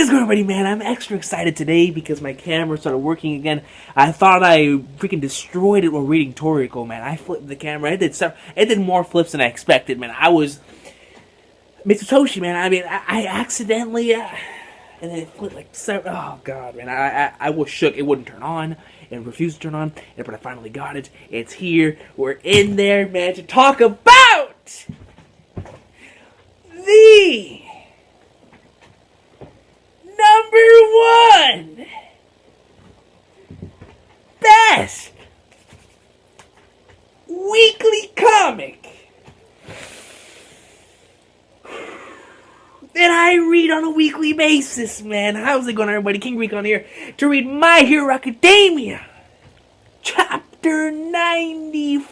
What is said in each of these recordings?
is good, everybody, man? I'm extra excited today because my camera started working again. I thought I freaking destroyed it while reading Toriko, man. I flipped the camera. It did more flips than I expected, man. I was Mitsutoshi, man. I mean, I accidentally, and then it flipped like seven. Oh god, man. I was shook. It wouldn't turn on. It refused to turn on. But I finally got it. It's here. We're in there, man, to talk about the number one best weekly comic that I read on a weekly basis, man. How's it going, everybody? King Recon here to read My Hero Academia, Chapter 95.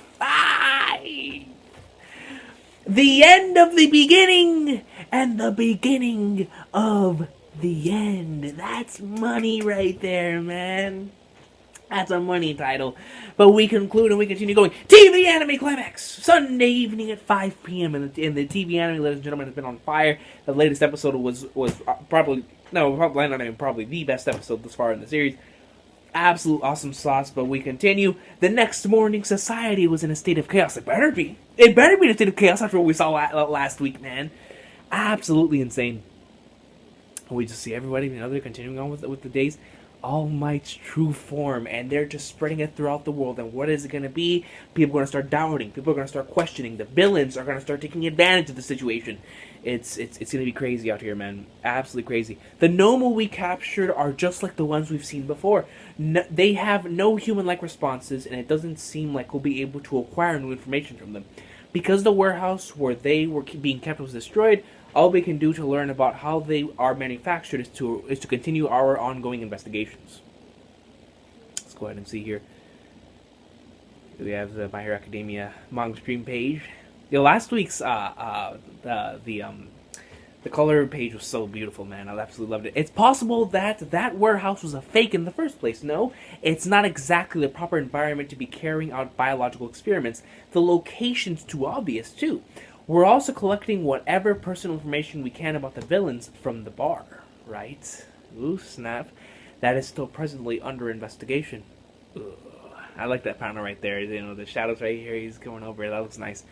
The end of the beginning and the beginning of the end. That's money right there, man. That's a money title. But we conclude and we continue going. TV Anime Climax! Sunday evening at 5 p.m. And the TV anime, ladies and gentlemen, has been on fire. The latest episode was probably the best episode thus far in the series. Absolute awesome sauce, but we continue. The next morning, society was in a state of chaos. It better be. It better be in a state of chaos after what we saw last week, man. Absolutely insane. We just see everybody, they're continuing on with the days. All Might's true form, and they're just spreading it throughout the world. And what is it going to be? People are going to start doubting. People are going to start questioning. The villains are going to start taking advantage of the situation. It's going to be crazy out here, man. Absolutely crazy. The Nomu we captured are just like the ones we've seen before. They have no human-like responses, and it doesn't seem like we'll be able to acquire new information from them. Because the warehouse where they were being kept was destroyed, all we can do to learn about how they are manufactured is to continue our ongoing investigations. Let's go ahead and see here. We have the My Hero Academia manga stream page. Last week's the color page was so beautiful, man. I absolutely loved it. It's possible that warehouse was a fake in the first place. No, it's not exactly the proper environment to be carrying out biological experiments. The location's too obvious, too. We're also collecting whatever personal information we can about the villains from the bar, right? Ooh, snap. That is still presently under investigation. Ugh. I like that panel right there. The shadows right here, he's going over it. That looks nice.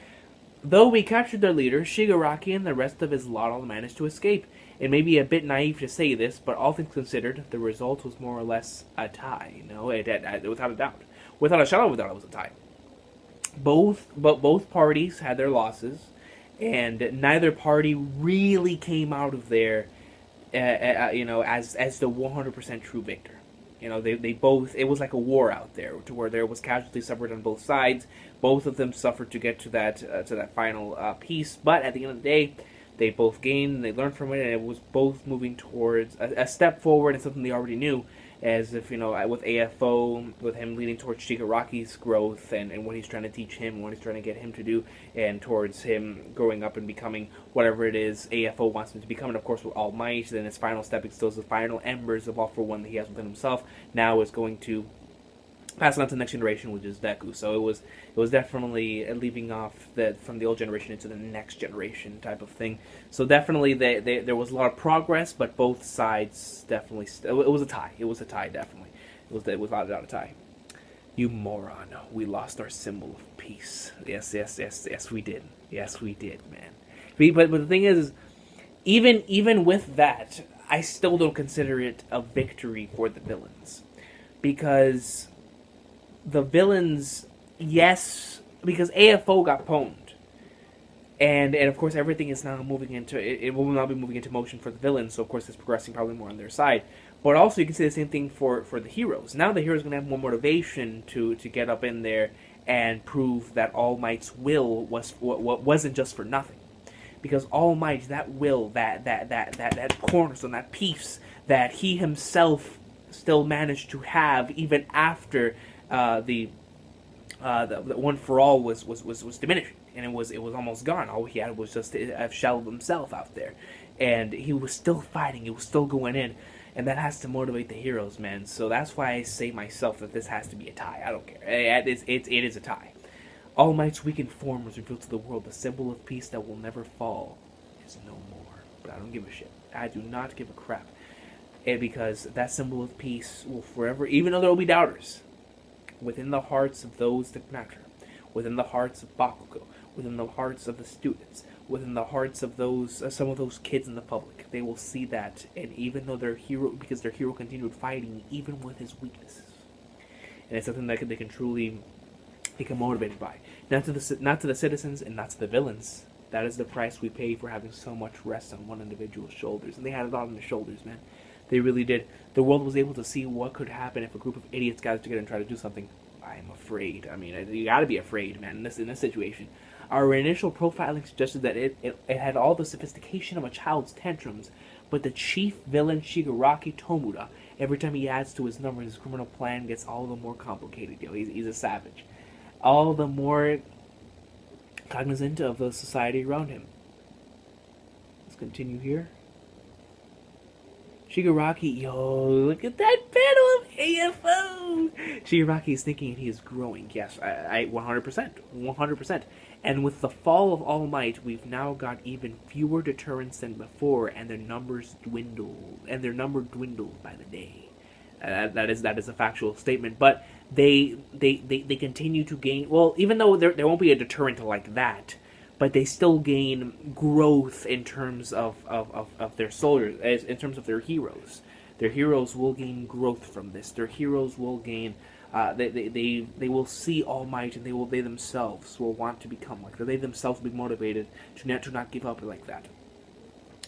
Though we captured their leader, Shigaraki, and the rest of his lot all managed to escape. It may be a bit naive to say this, but all things considered, the result was more or less a tie. Without a doubt. Without a shadow of a doubt, it was a tie. Both parties had their losses. And neither party really came out of there, as the 100% true victor. They both, it was like a war out there, to where there was casualties suffered on both sides. Both of them suffered to get to that final piece. But at the end of the day, they both gained, and they learned from it, and it was both moving towards a step forward and something they already knew. As if, with AFO, with him leading towards Shigaraki's growth and what he's trying to teach him, what he's trying to get him to do, and towards him growing up and becoming whatever it is AFO wants him to become, and of course with All Might, then his final stepping stones, the final embers of All For One that he has within himself, now is going to pass on to the next generation, which is Deku. So it was definitely leaving off from the old generation into the next generation type of thing. So definitely there was a lot of progress, but both sides definitely it was a tie. It was a tie, definitely. It was without a doubt a tie. You moron! We lost our symbol of peace. Yes, we did. Yes, we did, man. But the thing is, even with that, I still don't consider it a victory for the villains, because the villains, yes, because AFO got pwned. And of course everything is now moving into, it will now be moving into motion for the villains, so of course it's progressing probably more on their side. But also you can say the same thing for the heroes. Now the heroes are going to have more motivation to get up in there and prove that All Might's will wasn't just for nothing. Because All Might, that will, that cornerstone, that peace that he himself still managed to have even after the One For All was diminishing, and it was almost gone. All he had was just a shell of himself out there, and he was still fighting. He was still going in, and that has to motivate the heroes, man. So that's why I say myself that this has to be a tie. I don't care. It is a tie. All Might's weakened form was revealed to the world. The symbol of peace that will never fall is no more. But I don't give a shit. I do not give a crap. And because that symbol of peace will forever, even though there will be doubters, within the hearts of those that matter, within the hearts of Bakugo, within the hearts of the students, within the hearts of those some of those kids in the public, they will see that, and even though their hero, because their hero continued fighting even with his weaknesses, and it's something that they can truly become motivated by. Not to the citizens and not to the villains. That is the price we pay for having so much rest on one individual's shoulders, and they had it all on their shoulders, man. They really did. The world was able to see what could happen if a group of idiots got together and tried to do something. I'm afraid. I mean, you gotta be afraid, man, in this situation. Our initial profiling suggested that it had all the sophistication of a child's tantrums, but the chief villain, Shigaraki Tomuda, every time he adds to his numbers, his criminal plan gets all the more complicated. He's a savage. All the more cognizant of the society around him. Let's continue here. Shigaraki, yo, look at that panel of AFO! Shigaraki is thinking he is growing. Yes, I 100%. 100%. And with the fall of All Might, we've now got even fewer deterrents than before, and their numbers dwindle. And their number dwindled by the day. That is a factual statement. But they continue to gain. Well, even though there won't be a deterrent like that, but they still gain growth in terms of their soldiers, in terms of their heroes. Their heroes will gain growth from this. Their heroes will gain. They will see All Might, and they themselves will want to become like that. They themselves will be motivated to not give up like that.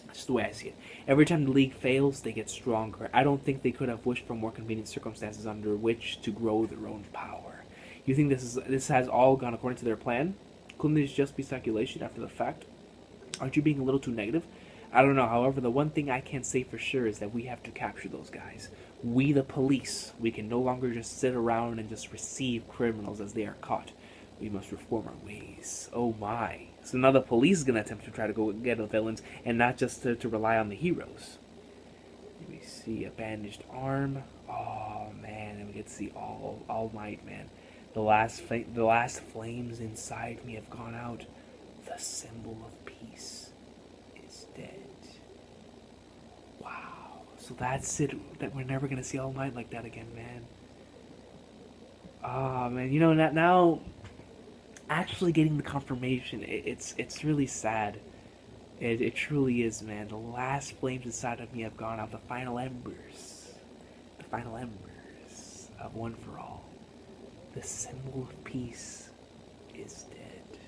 That's just the way I see it. Every time the League fails, they get stronger. I don't think they could have wished for more convenient circumstances under which to grow their own power. You think this has all gone according to their plan? Couldn't this just be speculation after the fact? Aren't you being a little too negative? I don't know. However, the one thing I can say for sure is that we have to capture those guys. We, the police, we can no longer just sit around and just receive criminals as they are caught. We must reform our ways. Oh my. So now the police is going to attempt to try to go get the villains and not just to rely on the heroes. Let me see. A bandaged arm. Oh man. And we get to see All Might, man. The last flames inside me have gone out. The symbol of peace is dead. Wow. So that's it. That we're never gonna see All Might like that again, man. Ah, man. You know, now actually getting the confirmation, it's really sad. It truly is, man. The last flames inside of me have gone out. The final embers of One for All. The symbol of peace is dead.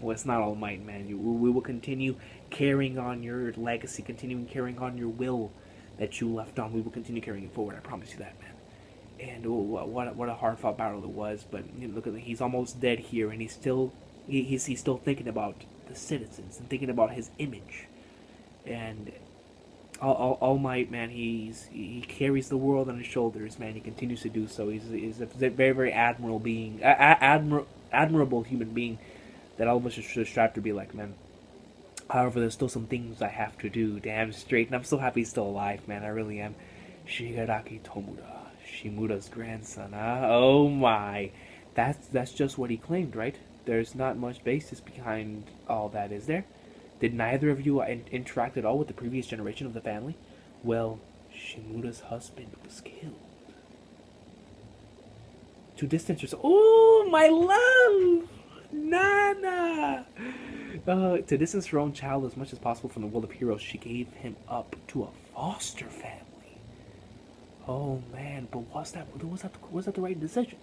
Well, it's not All Might, man. We will continue carrying on your legacy, continuing carrying on your will that you left on. We will continue carrying it forward. I promise you that, man. And what a hard-fought battle it was. But you know, look at he's almost dead here, and he's still thinking about the citizens and thinking about his image. And All Might, man, he carries the world on his shoulders, man. He continues to do so. He's a very, very admirable being, admirable human being that all of us should strive to be like, man. However, there's still some things I have to do, damn straight, and I'm so happy he's still alive, man. I really am. Shigaraki Tomuda, Shimuda's grandson. Oh my, that's just what he claimed, right? There's not much basis behind all that, is there? Did neither of you interact at all with the previous generation of the family? Well, Shimuda's husband was killed. To distance yourself. Oh, my love! Nana! To distance her own child as much as possible from the world of heroes, she gave him up to a foster family. Oh, man, but was that the right decision?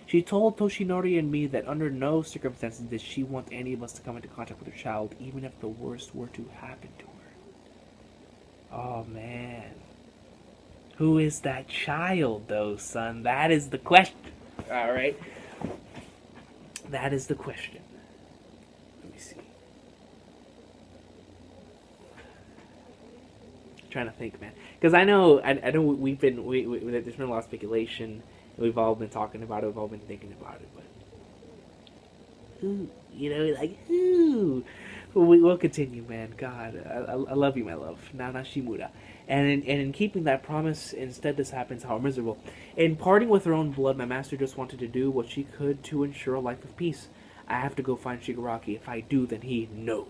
She told Toshinori and me that under no circumstances did she want any of us to come into contact with her child, even if the worst were to happen to her. Oh, man. Who is that child, though, son? That is the question. All right? That is the question. Let me see. I'm trying to think, man. Because I know there's been a lot of speculation. We've all been talking about it. We've all been thinking about it. But who, who? We'll continue, man. God, I love you, my love. Nana Shimura. And in keeping that promise, instead this happens. How miserable. In parting with her own blood, my master just wanted to do what she could to ensure a life of peace. I have to go find Shigaraki. If I do, then no.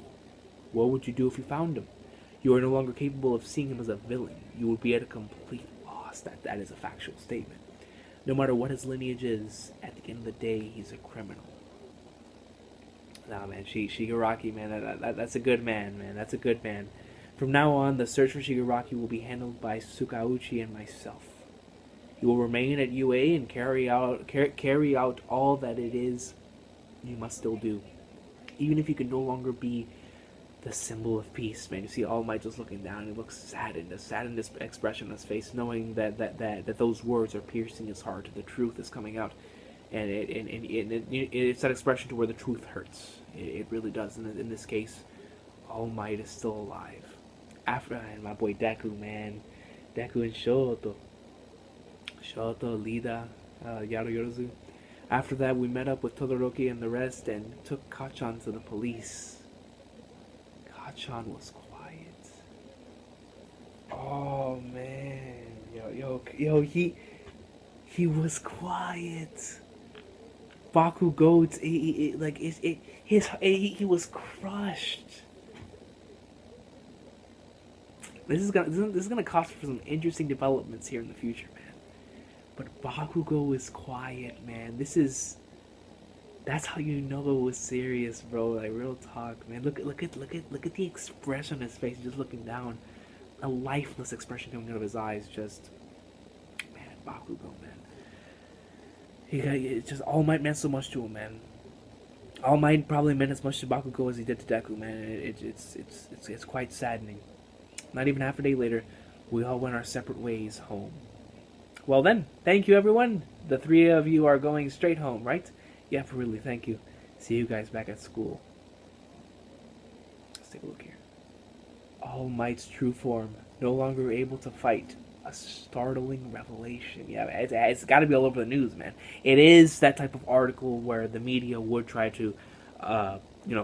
What would you do if you found him? You are no longer capable of seeing him as a villain. You would be at a complete loss. That is a factual statement. No matter what his lineage is, at the end of the day, he's a criminal. Nah, man, Shigaraki, man, that's a good man. That's a good man. From now on, the search for Shigaraki will be handled by Tsukauchi and myself. You will remain at UA and carry out all that it is you must still do. Even if you can no longer be the symbol of peace, man. You see All Might just looking down. He looks saddened, a saddened expression on his face, knowing that those words are piercing his heart. The truth is coming out, and it's that expression to where the truth hurts. It really does. In this case, All Might is still alive. After, and my boy Deku, man, Deku and Shoto, Lida, Yorozu. After that, we met up with Todoroki and the rest and took Kacchan to the police. Kacchan was quiet. Oh man, he was quiet. Bakugou, he was crushed. This is gonna cost for some interesting developments here in the future, man. But Bakugou is quiet, man. That's how you know it was serious, bro. Like real talk, man. Look at the expression on his face, just looking down. A lifeless expression coming out of his eyes. Just, man, Bakugou, man. It's just All Might meant so much to him, man. All Might probably meant as much to Bakugou as he did to Deku, man. It's quite saddening. Not even half a day later, we all went our separate ways home. Well then, thank you everyone. The three of you are going straight home, right? Yeah, really, thank you. See you guys back at school. Let's take a look here. All Might's true form, no longer able to fight. A startling revelation. Yeah, it's got to be all over the news, man. It is that type of article where the media would try to,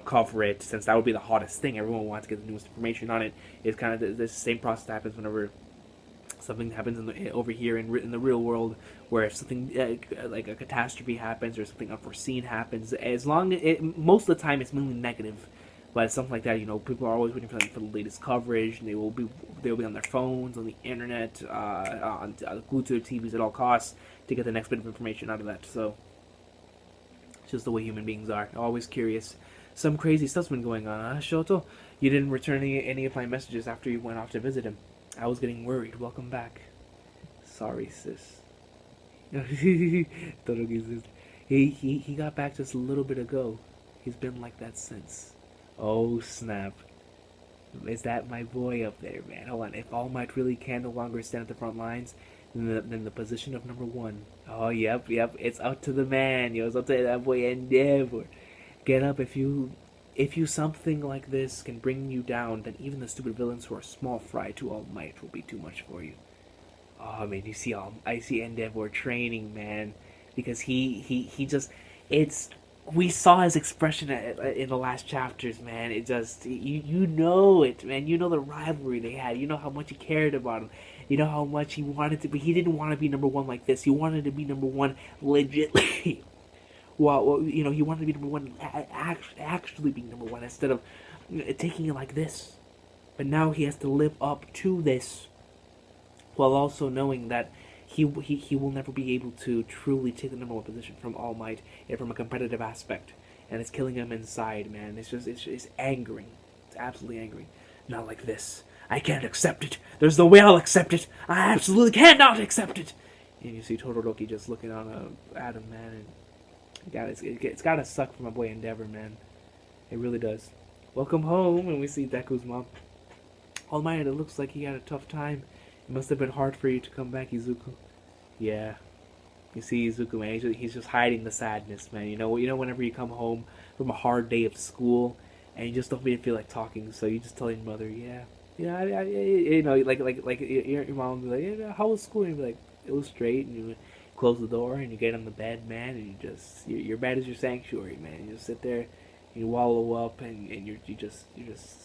cover it, since that would be the hottest thing. Everyone wants to get the newest information on it. It's kind of the same process that happens whenever something happens over here in the real world, where if something like a catastrophe happens or something unforeseen happens, most of the time it's mainly negative, but something like that, people are always waiting for the latest coverage, and they'll be on their phones, on the internet, glued to their TVs at all costs to get the next bit of information out of that. So it's just the way human beings are, always curious. Some crazy stuff's been going on, huh, Shoto? You didn't return any of my messages after you went off to visit him. I was getting worried. Welcome back. Sorry, sis. He got back just a little bit ago. He's been like that since. Oh, snap. Is that my boy up there, man? Hold on. If All Might really can no longer stand at the front lines, then the position of number one. Oh, yep. It's up to the man. It's up to that boy Endeavor. Get up if you something like this can bring you down, then even the stupid villains who are small fry to All Might will be too much for you. Oh man, I see Endeavor training, man, because we saw his expression in the last chapters, man. It just you know it, man. You know the rivalry they had. You know how much he cared about him. You know how much he wanted to be. He didn't want to be number one like this. He wanted to be number one legitly. Well, he wanted to be number one, actually being number one, instead of taking it like this. But now he has to live up to this, while also knowing that he will never be able to truly take the number one position from All Might and from a competitive aspect, and it's killing him inside, man. It's angering. It's absolutely angering. Not like this. I can't accept it. There's no way I'll accept it. I absolutely cannot accept it. And you see Todoroki just looking on at him, man, and it's gotta suck for my boy Endeavor, man. It really does. Welcome home, and we see Deku's mom. All Might, it looks like he had a tough time. It must have been hard for you to come back, Izuku. Yeah. You see Izuku, man, he's just hiding the sadness, man. You know, whenever you come home from a hard day of school, and you just don't feel like talking, so you just tell your mother, like your mom will be like, how was school? And you be like, it was straight, and you close the door and you get on the bed, man, and your bed is your sanctuary, man. You just sit there, you wallow up, and you're just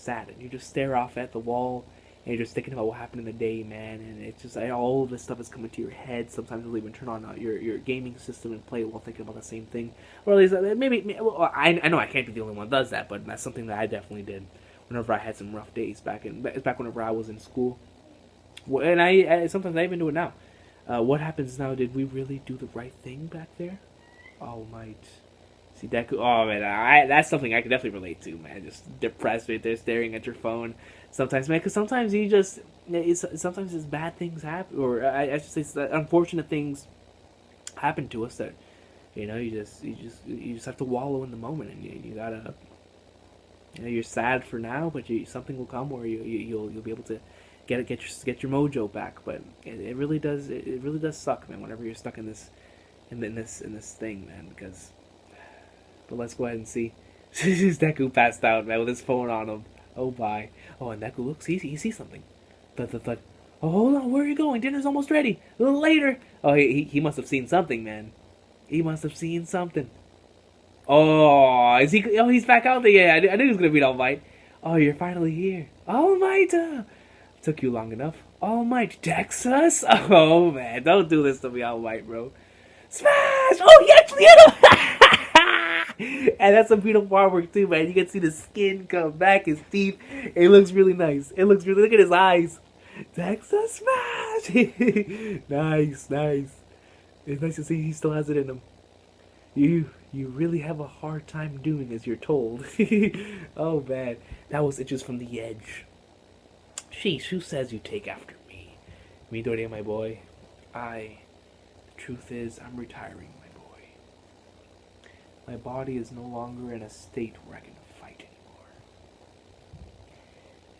sad, and you just stare off at the wall, and you're just thinking about what happened in the day, man. And it's just all of this stuff is coming to your head. Sometimes you'll even turn on your gaming system and play while thinking about the same thing, or at least maybe. Well, I know I can't be the only one that does that, but that's something that I definitely did. whenever I had some rough days back whenever I was in school. And I sometimes I even do it now. What happens now? Did we really do the right thing back there? All Might. See Deku. Oh man, that's something I can definitely relate to, man. Just depressed right there, staring at your phone. Sometimes, man, because sometimes sometimes it's bad things happen, or I should say, unfortunate things happen to us that, you just have to wallow in the moment, and you gotta, you're sad for now, but something will come where you'll be able to get your mojo back. But it really does suck, man. Whenever you're stuck in this thing, man, because. But let's go ahead and see. Deku passed out, man, with his phone on him. Oh, bye. Oh, and Deku looks. He sees something. Thud. Oh, hold on. Where are you going? Dinner's almost ready. A little later. Oh, he must have seen something, man. He must have seen something. Oh, is he? Oh, he's back out there. Yeah, I knew he was gonna beat All Might. Oh, you're finally here. All Might. Took you long enough. All Might. Texas. Oh man, don't do this to me, All Might, bro. Smash! Oh, he actually hit him. And that's some beautiful artwork too, man. You can see the skin come back, his teeth. It looks really nice. Look at his eyes. Texas Smash! Nice. It's nice to see he still has it in him. You really have a hard time doing as you're told. Oh man, that was Itches from the Edge. Sheesh, who says you take after me? Midoriya, my boy. The truth is, I'm retiring. My body is no longer in a state where I can fight anymore.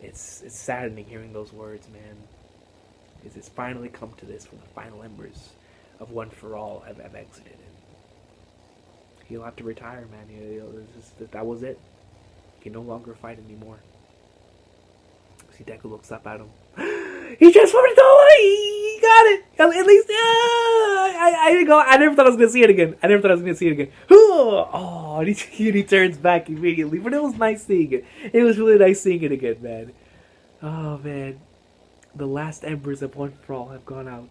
It's saddening hearing those words, man. It's finally come to this, when the final embers of One For All have exited. And he'll have to retire, man. That was it. He can no longer fight anymore. See, Deku looks up at him. He transformed into a light! He got it! At least, I didn't go. I never thought I was going to see it again. Oh, and he turns back immediately. But it was nice seeing it. It was really nice seeing it again, man. Oh, man. The last embers of One For All have gone out.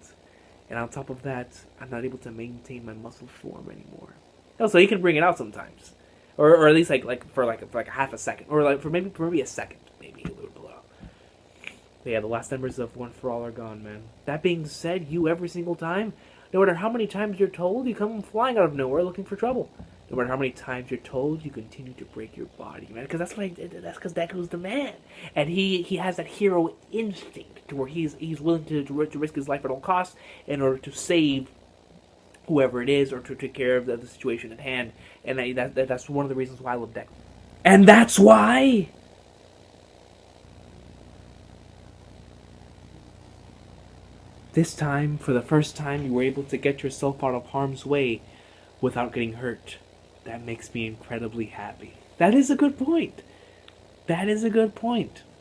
And on top of that, I'm not able to maintain my muscle form anymore. Oh, so you can bring it out sometimes. Or at least for a half a second. Or for maybe a second. Maybe a little below. But yeah, the last embers of One For All are gone, man. That being said, you every single time, no matter how many times you're told, you come flying out of nowhere looking for trouble. No matter how many times you're told, you continue to break your body, man. Because that's because Deku's the man, and he has that hero instinct to where he's willing to risk his life at all costs in order to save whoever it is or to take care of the situation at hand. And that's one of the reasons why I love Deku. And that's why. This time, for the first time, you were able to get yourself out of harm's way without getting hurt. That makes me incredibly happy. That is a good point.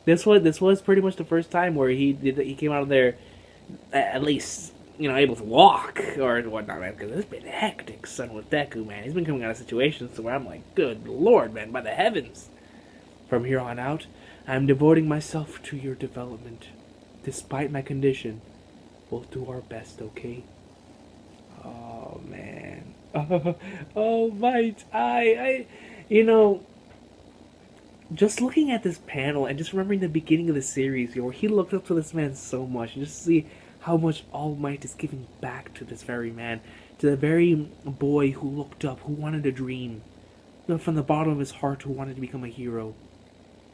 This was pretty much the first time where he came out of there at least, able to walk or whatnot, man. Because it's been hectic, son, with Deku, man. He's been coming out of situations where I'm like, good lord, man, by the heavens. From here on out, I'm devoting myself to your development, despite my condition. We'll do our best, okay? Oh, man. Oh, Might. Just looking at this panel and just remembering the beginning of the series, where he looked up to this man so much, and just see how much All Might is giving back to this very man, to the very boy who looked up, who wanted a dream, from the bottom of his heart, who wanted to become a hero.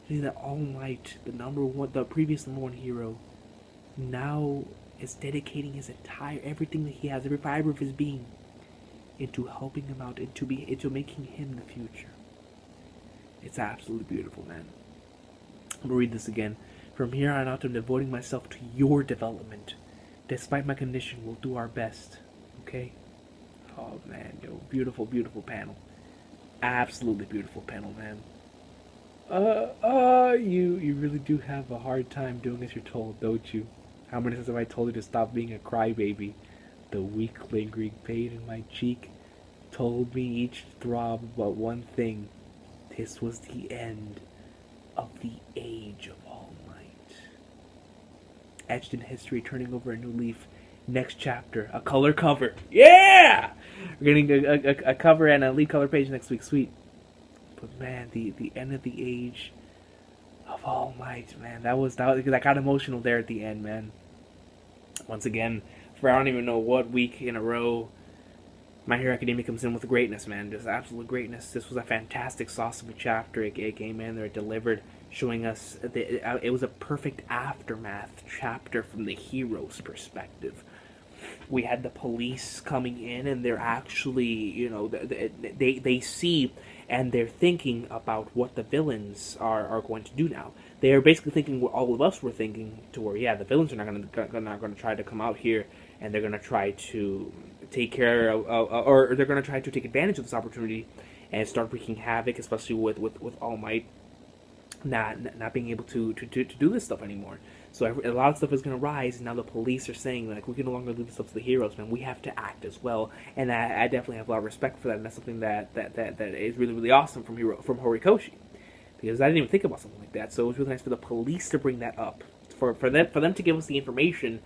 See that All Might, the previous number one hero, now is dedicating his everything that he has, every fiber of his being, into helping him out, into making him the future. It's absolutely beautiful, man. I'm gonna read this again. From here on out, I'm devoting myself to your development. Despite my condition, we'll do our best. Okay? Oh man, beautiful, beautiful panel. Absolutely beautiful panel, man. You really do have a hard time doing as you're told, don't you? How many times have I told you to stop being a crybaby? The weak, lingering pain in my cheek told me each throb but one thing. This was the end of the age of All Might. Etched in history, turning over a new leaf. Next chapter, a color cover. Yeah! We're getting a cover and a lead color page next week. Sweet. But man, the end of the age of All Might, man. That got emotional there at the end, man. Once again, for I don't even know what week in a row, My Hero Academia comes in with greatness, man. Just absolute greatness. This was a fantastic sauce of a chapter. It came in there, it delivered, showing us it was a perfect aftermath chapter from the hero's perspective. We had the police coming in, and they're actually, they see and they're thinking about what the villains are going to do now. They are basically thinking what all of us were thinking, to where, yeah, the villains are not going to try to come out here, and they're going to try to take care of, or they're going to try to take advantage of this opportunity and start wreaking havoc, especially with All Might not being able to do this stuff anymore. So a lot of stuff is going to rise, and now the police are saying, like, we can no longer leave this up to the heroes, man. We have to act as well, and I definitely have a lot of respect for that, and that's something that is really, really awesome from Horikoshi, because I didn't even think about something like that. So it was really nice for the police to bring that up, for them to give us the information.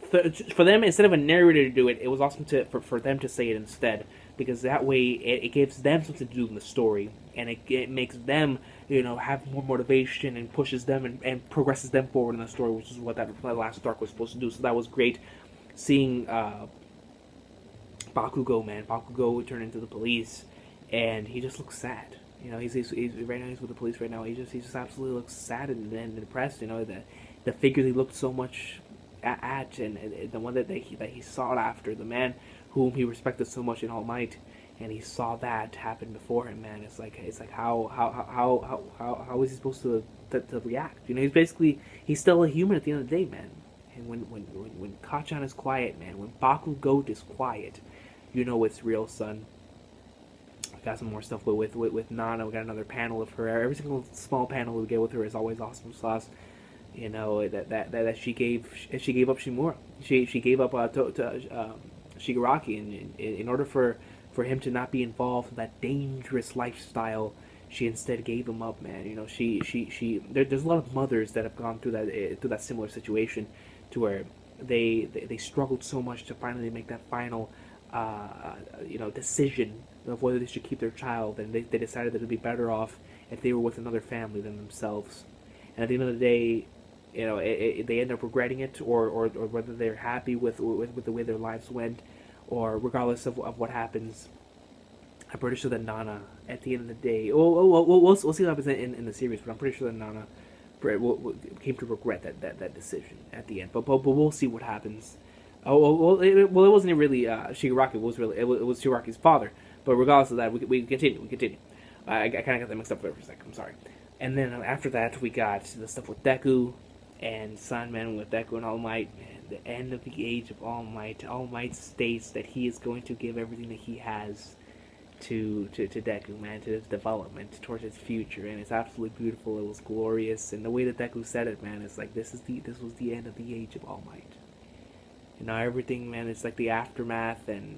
For them, instead of a narrator to do it, it was awesome for them to say it instead, because that way it gives them something to do in the story, and it makes them, have more motivation and pushes them and progresses them forward in the story, which is what that last arc was supposed to do. So that was great, seeing Bakugo, man. Bakugo turn into the police, and he just looks sad. He's right now, he's with the police right now. He just absolutely looks sad and depressed. The figure he looked so much at, and the one that he sought after, the man whom he respected so much in All Might, and he saw that happen before him, man. It's like how is he supposed to react? He's still a human at the end of the day, man. And when Kacchan is quiet, man, when Bakugo is quiet, it's real, son. We got some more stuff with Nana. We got another panel of her. Every single small panel we get with her is always awesome sauce. That she gave up Shimura. She gave up to Shigaraki, and in order for him to not be involved in that dangerous lifestyle, she instead gave him up, man. There's a lot of mothers that have gone through that similar situation, to where they struggled so much to finally make that final decision of whether they should keep their child, and they decided that it would be better off if they were with another family than themselves. And at the end of the day, they end up regretting it, or whether they're happy with the way their lives went, or regardless of what happens. I'm pretty sure that Nana, at the end of the day, we'll see what happens in the series, but I'm pretty sure that Nana came to regret that decision at the end. But we'll see what happens. It wasn't really Shigaraki. It was Shigaraki's father. But regardless of that, we continue. I kind of got that mixed up there for a second. I'm sorry. And then after that, we got the stuff with Deku and Sandman with Deku and All Might. Man, the end of the age of All Might. All Might states that he is going to give everything that he has to Deku, man, to his development, towards his future, and it's absolutely beautiful. It was glorious, and the way that Deku said it, man, it's like this was the end of the age of All Might. Everything, man, it's like the aftermath, and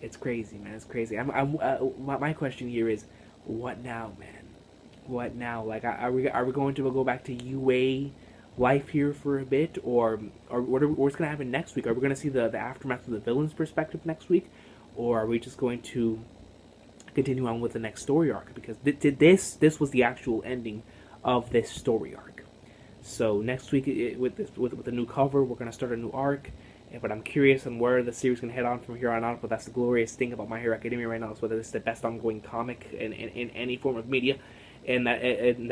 it's crazy, man. It's crazy. My question here is, what now, man? What now? Like, are we going to go back to UA life here for a bit, or what's going to happen next week? Are we going to see the aftermath of the villain's perspective next week, or are we just going to continue on with the next story arc? Because this was the actual ending of this story arc. So next week, with the new cover, we're going to start a new arc. But I'm curious on where the series is going to head on from here on out. But that's the glorious thing about My Hero Academia right now, is whether it's the best ongoing comic in any form of media, and that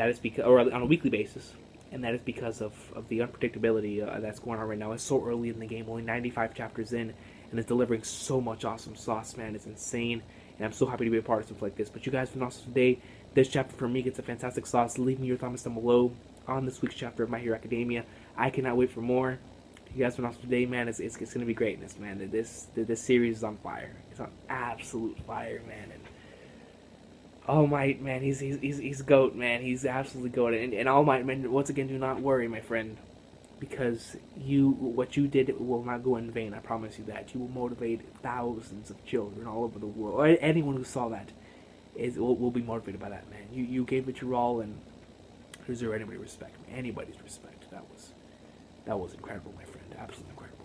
is because, or on a weekly basis, and that is because of the unpredictability that's going on right now. It's so early in the game, only 95 chapters in, and it's delivering so much awesome sauce, man. It's insane, and I'm so happy to be a part of something like this. But you guys have been awesome today. This chapter for me gets a fantastic sauce. Leave me your comments down below on this week's chapter of My Hero Academia. I cannot wait for more. You guys have been awesome today, man. It's going to be greatness, man. This series is on fire. It's on absolute fire, man. And All Might, man, he's GOAT, man. He's absolutely GOAT. And All Might, man, once again, do not worry, my friend, because what you did will not go in vain. I promise you that. You will motivate thousands of children all over the world. Or anyone who saw that will be motivated by that, man. You gave it your all, and deserve anybody's respect. That was incredible, my friend. Absolutely incredible.